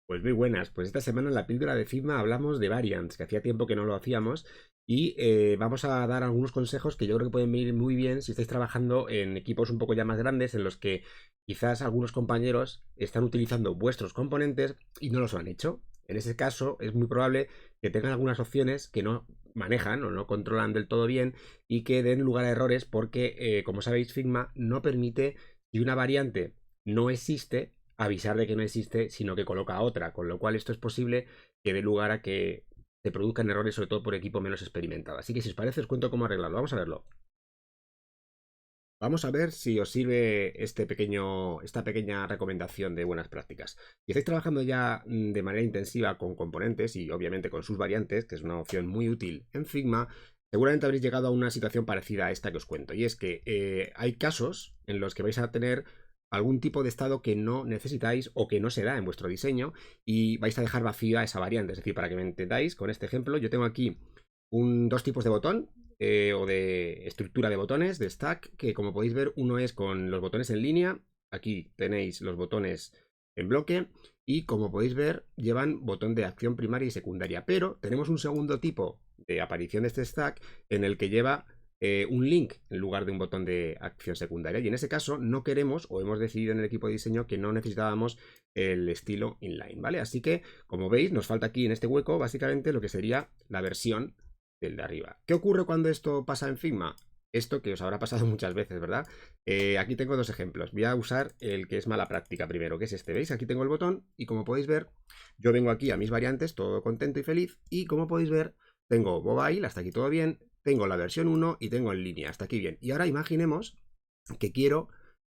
Pues muy buenas, pues esta semana en la píldora de Figma hablamos de variants, que hacía tiempo que no lo hacíamos, y vamos a dar algunos consejos que yo creo que pueden venir muy bien si estáis trabajando en equipos un poco ya más grandes, en los que quizás algunos compañeros están utilizando vuestros componentes y no los han hecho. En ese caso es muy probable que tengan algunas opciones que no manejan o no controlan del todo bien y que den lugar a errores porque, como sabéis, Figma no permite, si una variante no existe, avisar de que no existe, sino que coloca otra, con lo cual esto es posible que dé lugar a que se produzcan errores, sobre todo por equipo menos experimentado. Así que si os parece, os cuento cómo arreglarlo. Vamos a verlo. Vamos a ver si os sirve esta pequeña recomendación de buenas prácticas. Si estáis trabajando ya de manera intensiva con componentes y obviamente con sus variantes, que es una opción muy útil en Figma, seguramente habréis llegado a una situación parecida a esta que os cuento. Y es que hay casos en los que vais a tener algún tipo de estado que no necesitáis o que no se da en vuestro diseño y vais a dejar vacía esa variante. Es decir, para que me entendáis, con este ejemplo, yo tengo aquí dos tipos de botón o de estructura de botones, de stack, que como podéis ver, uno es con los botones en línea. Aquí tenéis los botones en bloque y como podéis ver, llevan botón de acción primaria y secundaria. Pero tenemos un segundo tipo de aparición de este stack en el que lleva un link en lugar de un botón de acción secundaria. Y en ese caso no queremos o hemos decidido en el equipo de diseño que no necesitábamos el estilo inline, ¿vale? Así que, como veis, nos falta aquí en este hueco básicamente lo que sería la versión del de arriba. ¿Qué ocurre cuando esto pasa en Figma? Esto que os habrá pasado muchas veces, ¿verdad? Aquí tengo dos ejemplos. Voy a usar el que es mala práctica primero, que es este. ¿Veis? Aquí tengo el botón y como podéis ver, yo vengo aquí a mis variantes, todo contento y feliz. Y como podéis ver, tengo mobile, hasta aquí todo bien. Tengo la versión 1 y tengo en línea, hasta aquí bien. Y ahora imaginemos que quiero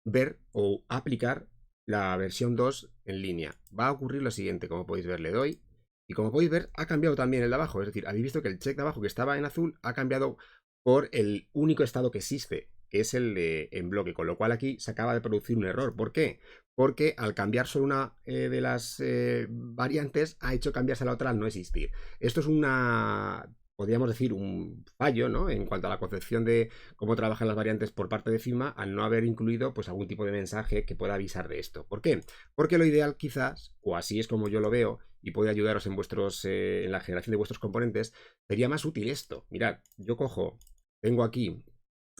ver o aplicar la versión 2 en línea. Va a ocurrir lo siguiente, como podéis ver, le doy y como podéis ver, ha cambiado también el de abajo. Es decir, habéis visto que el check de abajo que estaba en azul ha cambiado por el único estado que existe, que es el de en bloque. Con lo cual aquí se acaba de producir un error. ¿Por qué? Porque al cambiar solo una de las variantes, ha hecho cambiarse a la otra al no existir. Esto es podríamos decir, un fallo, ¿no? En cuanto a la concepción de cómo trabajan las variantes por parte de Figma, al no haber incluido pues algún tipo de mensaje que pueda avisar de esto. ¿Por qué? Porque lo ideal quizás, o así es como yo lo veo, y puede ayudaros en la generación de vuestros componentes, sería más útil esto. Mirad, yo tengo aquí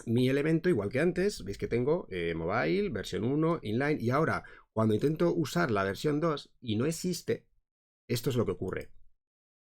mi elemento igual que antes, veis que tengo mobile, versión 1, inline, y ahora cuando intento usar la versión 2 y no existe, esto es lo que ocurre.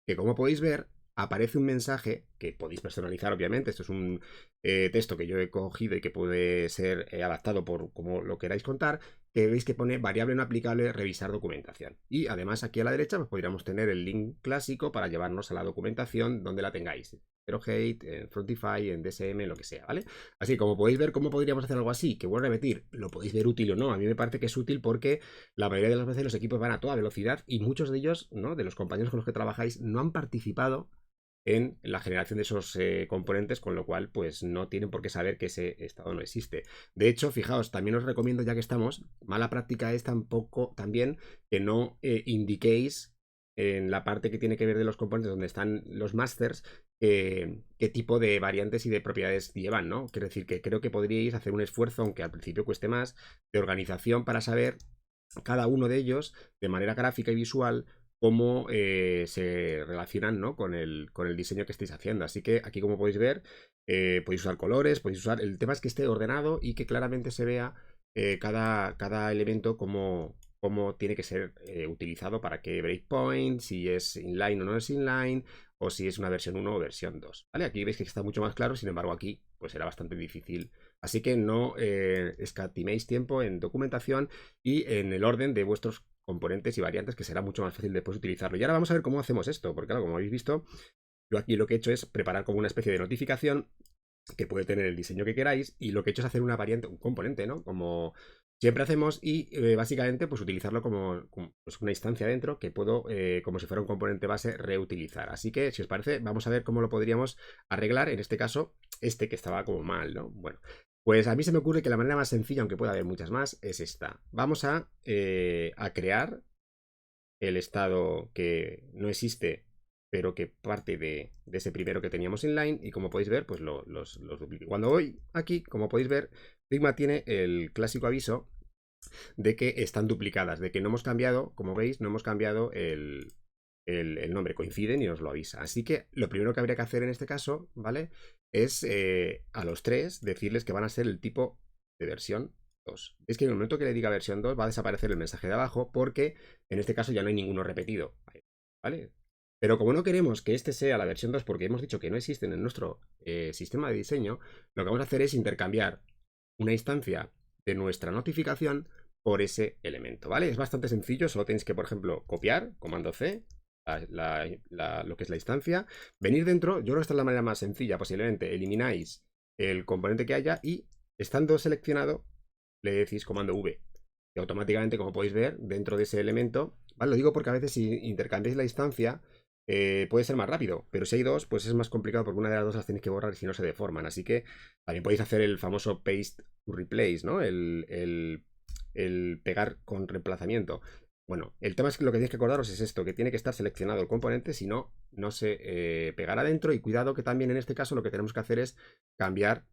Que como podéis ver, aparece un mensaje que podéis personalizar, obviamente. Esto es un texto que yo he cogido y que puede ser adaptado por como lo queráis contar. Que veis que pone variable no aplicable, revisar documentación. Y además aquí a la derecha pues podríamos tener el link clásico para llevarnos a la documentación donde la tengáis. Zero Hate, en Frontify, en DSM, lo que sea, ¿vale? Así como podéis ver cómo podríamos hacer algo así, que vuelvo a repetir, lo podéis ver útil o no. A mí me parece que es útil porque la mayoría de las veces los equipos van a toda velocidad y muchos de ellos, ¿no? De los compañeros con los que trabajáis, no han participado en la generación de esos componentes, con lo cual pues no tienen por qué saber que ese estado no existe. De hecho, fijaos, también os recomiendo, ya que estamos, mala práctica es tampoco también que no indiquéis en la parte que tiene que ver de los componentes donde están los masters qué tipo de variantes y de propiedades llevan, ¿no? Quiero decir que creo que podríais hacer un esfuerzo, aunque al principio cueste más, de organización para saber cada uno de ellos de manera gráfica y visual cómo se relacionan, ¿no? Con el diseño que estáis haciendo. Así que aquí, como podéis ver, podéis usar colores, podéis usar. El tema es que esté ordenado y que claramente se vea cada elemento cómo tiene que ser utilizado para qué breakpoint, si es inline o no es inline, o si es una versión 1 o versión 2. ¿Vale? Aquí veis que está mucho más claro, sin embargo, aquí pues será bastante difícil. Así que no escatiméis tiempo en documentación y en el orden de vuestros componentes y variantes, que será mucho más fácil después utilizarlo. Y ahora vamos a ver cómo hacemos esto, porque claro, como habéis visto, yo aquí lo que he hecho es preparar como una especie de notificación que puede tener el diseño que queráis y lo que he hecho es hacer una variante, un componente, ¿no? Como siempre hacemos y básicamente pues utilizarlo como pues, una instancia dentro que puedo, como si fuera un componente base, reutilizar. Así que si os parece, vamos a ver cómo lo podríamos arreglar, en este caso, este que estaba como mal, ¿no? Bueno, pues a mí se me ocurre que la manera más sencilla, aunque pueda haber muchas más, es esta. Vamos a crear el estado que no existe, pero que parte de ese primero que teníamos inline. Y como podéis ver, pues los duplico. Cuando voy aquí, como podéis ver, Figma tiene el clásico aviso de que están duplicadas, de que no hemos cambiado, como veis, no hemos cambiado el nombre, coinciden y nos lo avisa. Así que lo primero que habría que hacer en este caso, ¿vale? Es a los tres decirles que van a ser el tipo de versión 2. Es que en el momento que le diga versión 2 va a desaparecer el mensaje de abajo porque en este caso ya no hay ninguno repetido, ¿vale? Pero como no queremos que este sea la versión 2 porque hemos dicho que no existen en nuestro sistema de diseño, lo que vamos a hacer es intercambiar una instancia de nuestra notificación por ese elemento, ¿vale? Es bastante sencillo, solo tenéis que, por ejemplo, copiar, comando C, lo que es la instancia, venir dentro, yo creo que esta es la manera más sencilla, posiblemente, elimináis el componente que haya y, estando seleccionado, le decís comando V. Y automáticamente, como podéis ver, dentro de ese elemento, ¿vale? Lo digo porque a veces si intercambiáis la instancia, puede ser más rápido, pero si hay dos, pues es más complicado porque una de las dos las tenéis que borrar y si no se deforman. Así que también podéis hacer el famoso paste to replace, ¿no? El pegar con reemplazamiento. Bueno, el tema es que lo que tenéis que acordaros es esto, que tiene que estar seleccionado el componente, si no, no se pegará dentro. Y cuidado que también en este caso lo que tenemos que hacer es cambiar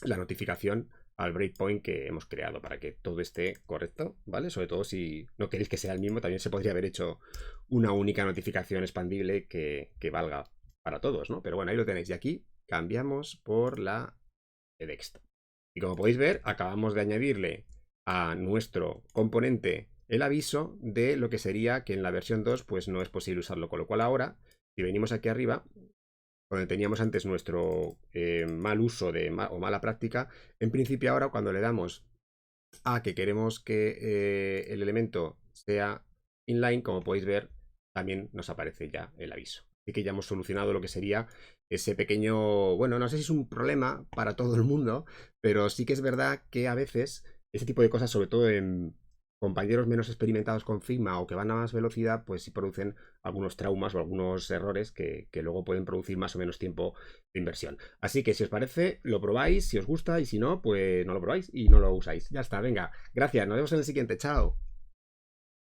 la notificación al breakpoint que hemos creado para que todo esté correcto, ¿vale? Sobre todo si no queréis que sea el mismo, también se podría haber hecho una única notificación expandible que valga para todos, ¿no? Pero bueno, ahí lo tenéis. Y aquí cambiamos por la text. Y como podéis ver, acabamos de añadirle a nuestro componente el aviso de lo que sería que en la versión 2 pues no es posible usarlo, con lo cual ahora, si venimos aquí arriba, donde teníamos antes nuestro mal uso o mala práctica, en principio ahora cuando le damos a que queremos que el elemento sea inline, como podéis ver, también nos aparece ya el aviso. Así que ya hemos solucionado lo que sería ese pequeño, bueno, no sé si es un problema para todo el mundo, pero sí que es verdad que a veces ese tipo de cosas, sobre todo en compañeros menos experimentados con Figma o que van a más velocidad, pues sí producen algunos traumas o algunos errores que luego pueden producir más o menos tiempo de inversión. Así que si os parece, lo probáis, si os gusta, y si no, pues no lo probáis y no lo usáis. Ya está, venga. Gracias, nos vemos en el siguiente. Chao.